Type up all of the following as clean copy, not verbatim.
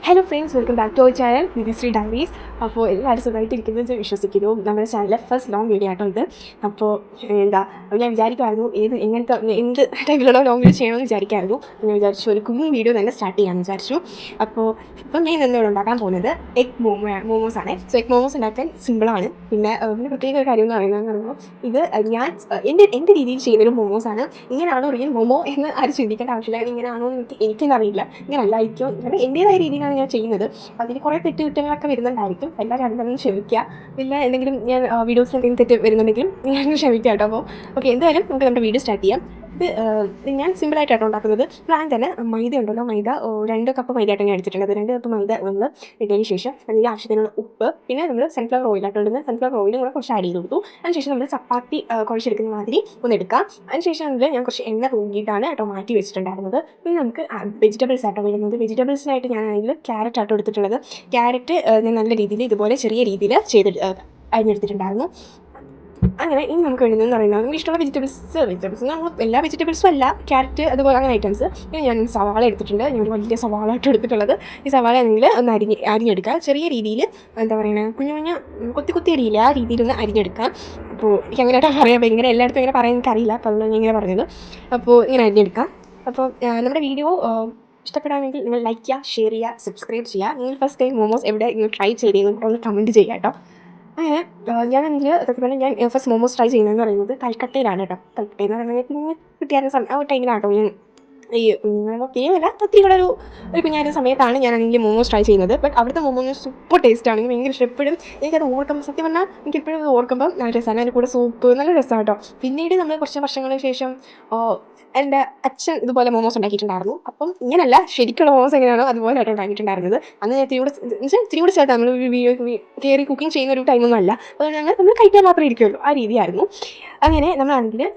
Hello friends, welcome back to our channel Didishree diaries. അപ്പോൾ എല്ലാവരും സുഖമായിട്ടിരിക്കുന്നത് വിശ്വസിക്കുന്നു. നമ്മുടെ ചാനലിലെ ഫസ്റ്റ് ലോങ് വീഡിയോ ആട്ടോ ഇത്. അപ്പോൾ ഞാൻ വിചാരിക്കുമായിരുന്നു എങ്ങനത്തെ എന്ത് ടൈപ്പിലുള്ള ലോങ് വീഡിയോ ചെയ്യണമെന്ന് വിചാരിക്കുമായിരുന്നു. ഞാൻ വിചാരിച്ചു ഒരു കുക്കിംഗ് വീഡിയോ തന്നെ സ്റ്റാർട്ട് ചെയ്യാമെന്ന് വിചാരിച്ചു. അപ്പോൾ ഇപ്പം ഞാൻ എന്നോട് ഉണ്ടാക്കാൻ പോകുന്നത് എഗ് മോമോസ് ആണ്. സോ എഗ് മോമോസ് ഉണ്ടാക്കാൻ സിമ്പിളാണ്. പിന്നെ പ്രത്യേക ഒരു കാര്യം എന്ന് പറയുമ്പോൾ ഇത് ഞാൻ എൻ്റെ രീതിയിൽ ചെയ്യുന്നൊരു മോമോസാണ്. ഇങ്ങനെയാണോ റിയൽ മോമോ എന്ന് ആരും ചിന്തിക്കേണ്ട ആവശ്യമില്ല. ഇങ്ങനെയാണോ എന്ന് എനിക്കെന്താ അറിയില്ല. ഇങ്ങനെയല്ലായിരിക്കും. കാരണം എൻ്റേതായ രീതിയിലാണ് ഞാൻ ചെയ്യുന്നത്. അതിന് കുറേ തെറ്റുകുറ്റങ്ങളൊക്കെ വരുന്നുണ്ടായിരിക്കും. എല്ലാവരും അതിനൊന്നും ക്ഷമിക്കുക. പിന്നെ എന്തെങ്കിലും ഞാൻ വീഡിയോസിൽ എന്തെങ്കിലും തെറ്റ് വരുന്നുണ്ടെങ്കിലും ഞാൻ ക്ഷമിക്കാം കേട്ടോ. അപ്പോൾ ഓക്കെ, എന്തായാലും നമുക്ക് നമ്മുടെ വീഡിയോ സ്റ്റാർട്ട് ചെയ്യാം. ഇത് ഞാൻ സിമ്പിളായിട്ടാണ് ഉണ്ടാക്കുന്നത്. പ്ലാൻ തന്നെ മൈദ ഉണ്ടല്ലോ, മൈദ 2 കപ്പ് മൈദയായിട്ട് ഞാൻ എടുത്തിട്ടുള്ളത്. 2 കപ്പ് മൈദ നമ്മൾ ഇട്ടതിന് ശേഷം അതിൻ്റെ ആവശ്യത്തിനുള്ള ഉപ്പ്, പിന്നെ നമ്മൾ സൺഫ്ലവർ ഓയിലായിട്ട് ഇടുന്നത്. സൺഫ്ലവർ ഓയിലും കൂടെ കുറച്ച് ആഡ് ചെയ്ത് കൊടുത്തു. അതിനുശേഷം നമ്മൾ ചപ്പാത്തി കുഴച്ചെടുക്കുന്ന മാതിരി ഒന്ന് എടുക്കാം. അതിനുശേഷം ഞാൻ കുറച്ച് എണ്ണ തൂങ്ങിയിട്ടാണ് കേട്ടോ മാറ്റി വെച്ചിട്ടുണ്ടായിരുന്നത്. പിന്നെ നമുക്ക് വെജിറ്റബിൾസ് ആട്ടോ വരുന്നത്. വെജിറ്റബിൾസിനായിട്ട് ഞാൻ അതിൽ ക്യാരറ്റ് ആട്ടോ എടുത്തിട്ടുള്ളത്. ക്യാരറ്റ് ഞാൻ നല്ല രീതിയിൽ ഇതുപോലെ ചെറിയ രീതിയിൽ അരിഞ്ഞെടുത്തിട്ടുണ്ടായിരുന്നു. അങ്ങനെ ഇനി നമുക്ക് വേണ്ടതെന്ന് പറയുന്നത് നമുക്ക് ഇഷ്ടമുള്ള വെജിറ്റബിൾസ് നമ്മൾ എല്ലാ വെജിറ്റബിൾസും അല്ല, ക്യാരറ്റ് അതുപോലെ അങ്ങനെ ഐറ്റംസ്. പിന്നെ ഞാൻ സവാള എടുത്തിട്ടുണ്ട്. ഞാൻ ഒരു വലിയ സവാള ആയിട്ട് എടുത്തിട്ടുള്ളത്. ഈ സവാള ആണെങ്കിൽ ഒന്ന് അരിഞ്ഞെടുക്കുക. ചെറിയ രീതിയിൽ എന്താ പറയുക, കുഞ്ഞു കൊത്തി അരിയില്ല, ആ രീതിയിലൊന്ന് അരിഞ്ഞെടുക്കാം. അപ്പോൾ എനിക്ക് അങ്ങനെയായിട്ടാണ് പറയാം. ഇങ്ങനെ എല്ലായിടത്തും ഇങ്ങനെ പറയാൻ എനിക്കറിയില്ല. അപ്പോൾ അതുകൊണ്ട് ഞാൻ ഇങ്ങനെ പറഞ്ഞത്. അപ്പോൾ ഇങ്ങനെ അരിഞ്ഞെടുക്കാം. അപ്പോൾ നമ്മുടെ വീഡിയോ ഇഷ്ടപ്പെടാമെങ്കിൽ നിങ്ങൾ ലൈക്ക് ചെയ്യുക, ഷെയർ ചെയ്യുക, സബ്സ്ക്രൈബ് ചെയ്യുക. നിങ്ങൾ ഫസ്റ്റ് ടൈം മോമോസ് എവിടെ നിങ്ങൾ ട്രൈ ചെയ്തതെന്ന് ഒന്ന് കമൻറ്റ് ചെയ്യുക കേട്ടോ. അങ്ങനെ ഞാൻ ഫസ്റ്റ് മോമോസ് ട്രൈ ചെയ്യുന്നതെന്ന് പറയുന്നത് കൽക്കട്ടയിലാണ് കേട്ടോ. കൽക്കട്ടയെന്ന് പറയുന്നത് പിന്നെ കിട്ടിയായിരുന്ന ആ ഒരു ടൈമിലാട്ടോ ഞാൻ ഒത്തിരിയല്ല, ഒത്തിരി കൂടെ ഒരു കുഞ്ഞായിരുന്ന സമയത്താണ് ഞാനാണെങ്കിൽ മോമോസ് ട്രൈ ചെയ്യുന്നത്. ബട്ട് അവിടുത്തെ മോമോസ് സൂപ്പർ ടേസ്റ്റാണ്. എനിക്ക് ഭയങ്കര ഇഷ്ടപ്പെടും. എനിക്കത് ഓർക്കുമ്പോൾ സത്യം പറഞ്ഞാൽ എനിക്കിപ്പോഴും അത് ഓർക്കുമ്പോൾ നല്ല രസമാണ്. അതിൻ്റെ കൂടെ സൂപ്പ് നല്ല രസമാണ് കേട്ടോ. പിന്നീട് നമ്മൾ കുറച്ച് വർഷങ്ങൾക്ക് ശേഷം എൻ്റെ അച്ഛൻ ഇതുപോലെ മോമോസ് ഉണ്ടാക്കിയിട്ടുണ്ടായിരുന്നു. അപ്പം ഇങ്ങനെയല്ല, ശരിക്കുള്ള മോമോസ് എങ്ങനെയാണോ അതുപോലെ ആയിട്ട് ഉണ്ടാക്കിയിട്ടുണ്ടായിരുന്നത്. അന്ന് ഞാൻ ഇത്തിരി കൂടെ ചേർത്ത് നമ്മൾ കയറി കുക്കിംഗ് ചെയ്യുന്ന ഒരു ടൈമൊന്നും അല്ല. അതുകൊണ്ട് നമ്മൾ കഴിക്കാൻ മാത്രമേ ഇരിക്കുള്ളൂ, ആ രീതിയായിരുന്നു. അങ്ങനെ നമ്മളാണെങ്കിൽ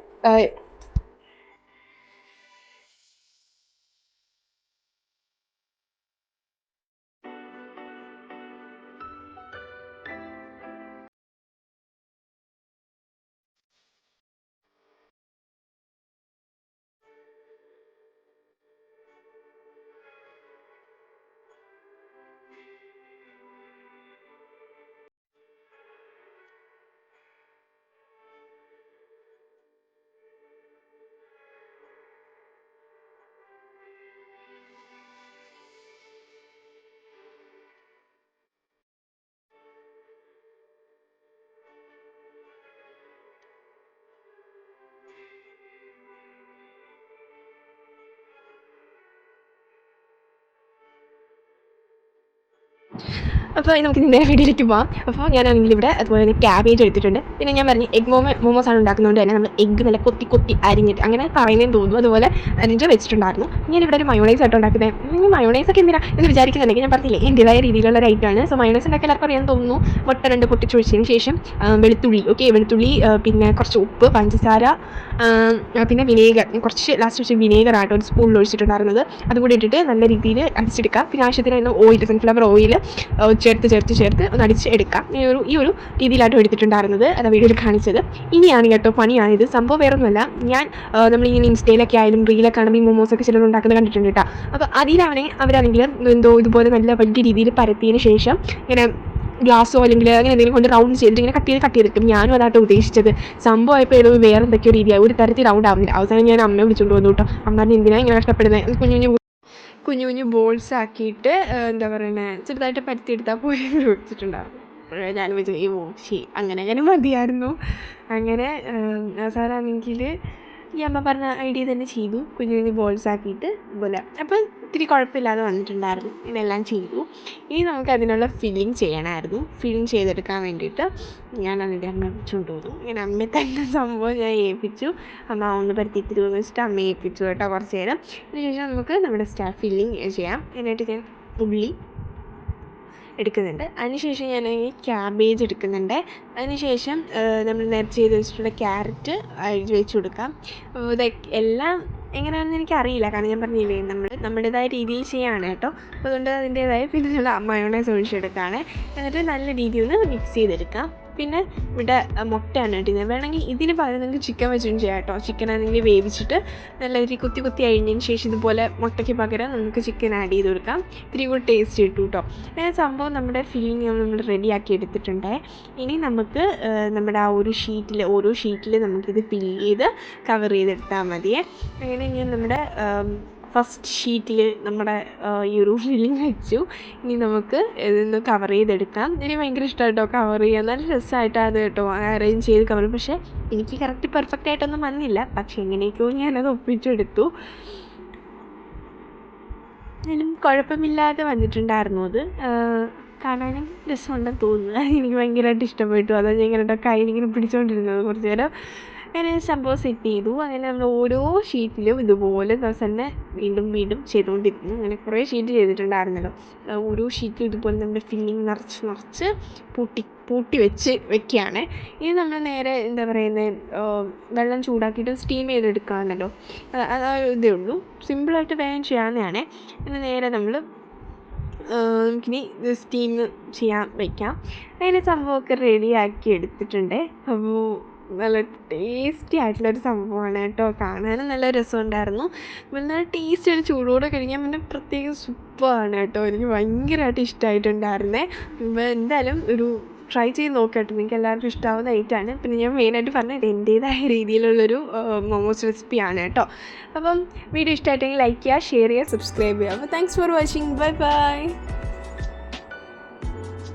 അപ്പോൾ നമുക്ക് ഇതിൻ്റെ വീഡിയോയിലേക്ക് പോകാം. അപ്പോൾ ഞാനാണെങ്കിൽ ഇവിടെ അതുപോലെ തന്നെ ക്യാബേജ് എടുത്തിട്ടുണ്ട്. പിന്നെ ഞാൻ പറഞ്ഞു എഗ് മോമോസാണ് ഉണ്ടാക്കുന്നതുകൊണ്ട് തന്നെ നമ്മൾ എഗ്ഗ് നല്ല കൊത്തി അരിഞ്ഞിട്ട്, അങ്ങനെ പറയുന്നതെന്ന് തോന്നുന്നു, അതുപോലെ അരിഞ്ഞ് വെച്ചിട്ടുണ്ടായിരുന്നു. ഞാനിവിടെ ഒരു മയോണൈസ് ആയിട്ട് ഉണ്ടാക്കുന്നത്. മയോണൈസൊക്കെ എന്തിനാ എന്ന് വിചാരിക്കുന്നുണ്ടെങ്കിൽ ഞാൻ പറഞ്ഞില്ലേ, എൻ്റേതായ രീതിയിലുള്ള ഒരു ഐറ്റമാണ്. സോ മയോണൈസ് ഉണ്ടാക്കാൻ എല്ലാവർക്കും അറിയാൻ തോന്നുന്നു. മുട്ട 2 പൊട്ടിച്ചൊഴിച്ചതിന് ശേഷം വെളുത്തുള്ളി, പിന്നെ കുറച്ച് ഉപ്പ്, പഞ്ചസാര, പിന്നെ വിനേഗർ, കുറച്ച് ലാസ്റ്റ് വെച്ച് വിനേഗറായിട്ട് ഒരു സ്പൂണിൽ ഒഴിച്ചിട്ടുണ്ടായിരുന്നത്. അതുകൂടി ഇട്ടിട്ട് നല്ല രീതിയിൽ അടിച്ചെടുക്കുക. പിന്നെ ആവശ്യത്തിന് ഓയിൽ, സൺഫ്ലവർ ഓയിൽ ചേർത്ത് ഒന്ന് അടിച്ച് എടുക്കാം. ഈ ഒരു രീതിയിലായിട്ട് എടുത്തിട്ടുണ്ടായിരുന്നത്. അതാണ് വീഡിയോയിൽ കാണിച്ചത്. ഇനിയാണ് കേട്ടോ പണിയാണിത്. സംഭവം വേറൊന്നുമല്ല, നമ്മളിങ്ങനെ ഇൻസ്റ്റയിലൊക്കെ ആയാലും റീലൊക്കെ ആണെങ്കിൽ മോമോസൊക്കെ ചിലർ ഉണ്ടാക്കുന്നത് കണ്ടിട്ടുണ്ട് കേട്ടോ. അപ്പോൾ അവരാണെങ്കിൽ ഇതുപോലെ നല്ല വലിയ രീതിയിൽ പരത്തിയതിന് ശേഷം ഇങ്ങനെ ഗ്ലാസ്സോ അല്ലെങ്കിൽ അങ്ങനെ എന്തെങ്കിലും കൊണ്ട് റൗണ്ട് ചെയ്തിട്ട് ഇങ്ങനെ കട്ട് ചെയ്തിട്ടും. ഞാനും അതായിട്ട് ഉദ്ദേശിച്ചത്. സംഭവമായപ്പോൾ ഏതോ വേറെ എന്തൊക്കെയോ രീതിയാണ്, ഒരു തരത്തിൽ റൗണ്ട് ആവുന്നില്ല. അവസാനം ഞാൻ അമ്മയെ വിളിച്ചുകൊണ്ട് വന്നു കേട്ടോ. അമ്മ എന്തിനാണ് ഇങ്ങനെ കഷ്ടപ്പെടുന്നത്, കുഞ്ഞു ബോൾസ് ആക്കിയിട്ട് എന്താ പറയുന്നത് ചെറുതായിട്ട് പരത്തിയെടുത്താൽ പോയി ചോദിച്ചിട്ടുണ്ടായിരുന്നു. ഞാൻ വിചാരിച്ചു അങ്ങനെ മതിയായിരുന്നു. അങ്ങനെ അവസാനമാണെങ്കിൽ ഈ അമ്മ പറഞ്ഞ ഐഡിയ തന്നെ ചെയ്തു. കുഞ്ഞു ബോൾസ് ആക്കിയിട്ട് പോലെ. അപ്പോൾ ഇത്തിരി കുഴപ്പമില്ലാതെ വന്നിട്ടുണ്ടായിരുന്നു. ഇതെല്ലാം ചെയ്തു. ഇനി നമുക്ക് അതിനുള്ള ഫില്ലിങ് ചെയ്യണമായിരുന്നു. ഫില്ലിങ് ചെയ്തെടുക്കാൻ വേണ്ടിയിട്ട് ഞാൻ അതിൻ്റെ അമ്മ കൊണ്ടുപോകുന്നു. ഇങ്ങനെ അമ്മയെ തന്നെ സംഭവം ഞാൻ ഏൽപ്പിച്ചു. അമ്മ ഒന്ന് പരത്തിയിട്ട് വെച്ചിട്ട് അമ്മ ഏൽപ്പിച്ചു കേട്ടോ കുറച്ച് നേരം. അതിനുശേഷം നമുക്ക് നമ്മുടെ ഫില്ലിങ് ചെയ്യാം. എന്നിട്ട് ഞാൻ ഉള്ളി എടുക്കുന്നുണ്ട്. അതിനുശേഷം ഞാൻ ഈ ക്യാബേജ് എടുക്കുന്നുണ്ട്. അതിനുശേഷം നമ്മൾ നേരത്തെ ചെയ്ത് വെച്ചിട്ടുള്ള ക്യാരറ്റ് അരിഞ്ഞ് വെച്ച് കൊടുക്കാം. എല്ലാം എങ്ങനെയാണെന്ന് എനിക്കറിയില്ല, കാരണം ഞാൻ പറഞ്ഞില്ലേ നമ്മുടേതായ രീതിയിൽ ചെയ്യാണ് കേട്ടോ. അപ്പോൾ അതുകൊണ്ട് അതിൻ്റേതായ പിന്നെ മയോണൈസ് ഒഴിച്ചെടുക്കുകയാണ്. എന്നിട്ട് നല്ല രീതിയിൽ ഒന്ന് മിക്സ് ചെയ്തെടുക്കാം. പിന്നെ ഇവിടെ മുട്ടയാണ് ഇടുന്നത്. വേണമെങ്കിൽ ഇതിന് പകരം നിങ്ങൾക്ക് ചിക്കൻ വെച്ചും ചെയ്യാം കേട്ടോ. ചിക്കൻ ആണെങ്കിൽ വേവിച്ചിട്ട് നല്ല രീതിയിൽ കുത്തി കുത്തി അഴിഞ്ഞതിന് ശേഷം ഇതുപോലെ മുട്ടയ്ക്ക് പകരം നമുക്ക് ചിക്കൻ ആഡ് ചെയ്ത് കൊടുക്കാം. ഇത്തിരി കൂടി ടേസ്റ്റ് കിട്ടും കേട്ടോ. അങ്ങനെ സംഭവം നമ്മുടെ ഫില്ലിങ് നമ്മൾ റെഡിയാക്കി എടുത്തിട്ടുണ്ട്. ഇനി നമുക്ക് നമ്മുടെ ആ ഒരു ഓരോ ഷീറ്റിൽ നമുക്കിത് ഫില്ല് ചെയ്ത് കവർ ചെയ്തെടുത്താൽ മതിയേ. അങ്ങനെ ഞാൻ നമ്മുടെ ഫസ്റ്റ് ഷീറ്റിൽ നമ്മുടെ ഈ ഒരു ഫില്ലിങ് വെച്ചു. ഇനി നമുക്ക് ഇതൊന്ന് കവർ ചെയ്തെടുക്കാം. എനിക്ക് ഭയങ്കര ഇഷ്ടമാണ് കേട്ടോ കവർ ചെയ്യാൻ. നല്ല രസമായിട്ടാണ് അത് കേട്ടോ അറേഞ്ച് ചെയ്ത് കവർ. പക്ഷേ എനിക്ക് കറക്റ്റ് പെർഫെക്റ്റ് ആയിട്ടൊന്നും വന്നില്ല. പക്ഷേ എങ്ങനെയൊക്കെയോ ഞാനത് ഒപ്പിച്ചെടുത്തു. എന്നാലും കുഴപ്പമില്ലാതെ വന്നിട്ടുണ്ടായിരുന്നു. അത് കാണാനും രസമുണ്ടെന്ന് തോന്നുന്നു. എനിക്ക് ഭയങ്കരമായിട്ട് ഇഷ്ടപ്പെട്ടു. അതാണ് ഞാൻ ഇങ്ങനെ കയ്യിലിങ്ങനെ പിടിച്ചുകൊണ്ടിരുന്നത് കുറച്ച് നേരം. അങ്ങനെ സംഭവം സെറ്റ് ചെയ്തു. അങ്ങനെ നമ്മൾ ഓരോ ഷീറ്റിലും ഇതുപോലെ തന്നെ വീണ്ടും വീണ്ടും ചെയ്തുകൊണ്ടിരുന്നു. അങ്ങനെ കുറേ ഷീറ്റ് ചെയ്തിട്ടുണ്ടായിരുന്നല്ലോ. ഓരോ ഷീറ്റിലും ഇതുപോലെ നമ്മുടെ ഫില്ലിങ് നിറച്ച് പൂട്ടി വെക്കുകയാണ്. ഇനി നമ്മൾ നേരെ എന്താ പറയുന്നത്, വെള്ളം ചൂടാക്കിയിട്ട് സ്റ്റീം ചെയ്തെടുക്കുകയാണല്ലോ. ഇതേ ഉള്ളൂ. സിമ്പിളായിട്ട് വേഗം ചെയ്യാവുന്നതാണ്. പിന്നെ നേരെ നമ്മൾ നമുക്കിനി സ്റ്റീം ചെയ്യാൻ വയ്ക്കാം. അങ്ങനെ സംഭവമൊക്കെ റെഡിയാക്കി എടുത്തിട്ടുണ്ട്. അപ്പോൾ നല്ല ടേസ്റ്റി ആയിട്ടുള്ളൊരു സംഭവമാണ് കേട്ടോ. കാണാനും നല്ല രസമുണ്ടായിരുന്നു. നല്ല ടേസ്റ്റ് ഒരു ചൂടോടെ കഴിക്കാൻ പിന്നെ പ്രത്യേകം സൂപ്പറാണ് കേട്ടോ. എനിക്ക് ഭയങ്കരമായിട്ട് ഇഷ്ടമായിട്ടുണ്ടായിരുന്നേ. അപ്പോൾ എന്തായാലും ഒരു ട്രൈ ചെയ്ത് നോക്കട്ടെ. നിങ്ങൾക്ക് എല്ലാവർക്കും ഇഷ്ടമാവുന്ന ഐറ്റമാണ്. പിന്നെ ഞാൻ മെയിനായിട്ട് പറഞ്ഞത് എൻ്റേതായ രീതിയിലുള്ളൊരു മോമോസ് റെസിപ്പിയാണ് കേട്ടോ. അപ്പം വീഡിയോ ഇഷ്ടമായിട്ടെങ്കിൽ ലൈക്ക് ചെയ്യുക, ഷെയർ ചെയ്യുക, സബ്സ്ക്രൈബ് ചെയ്യുക. അപ്പോൾ thanks for watching. Bye bye.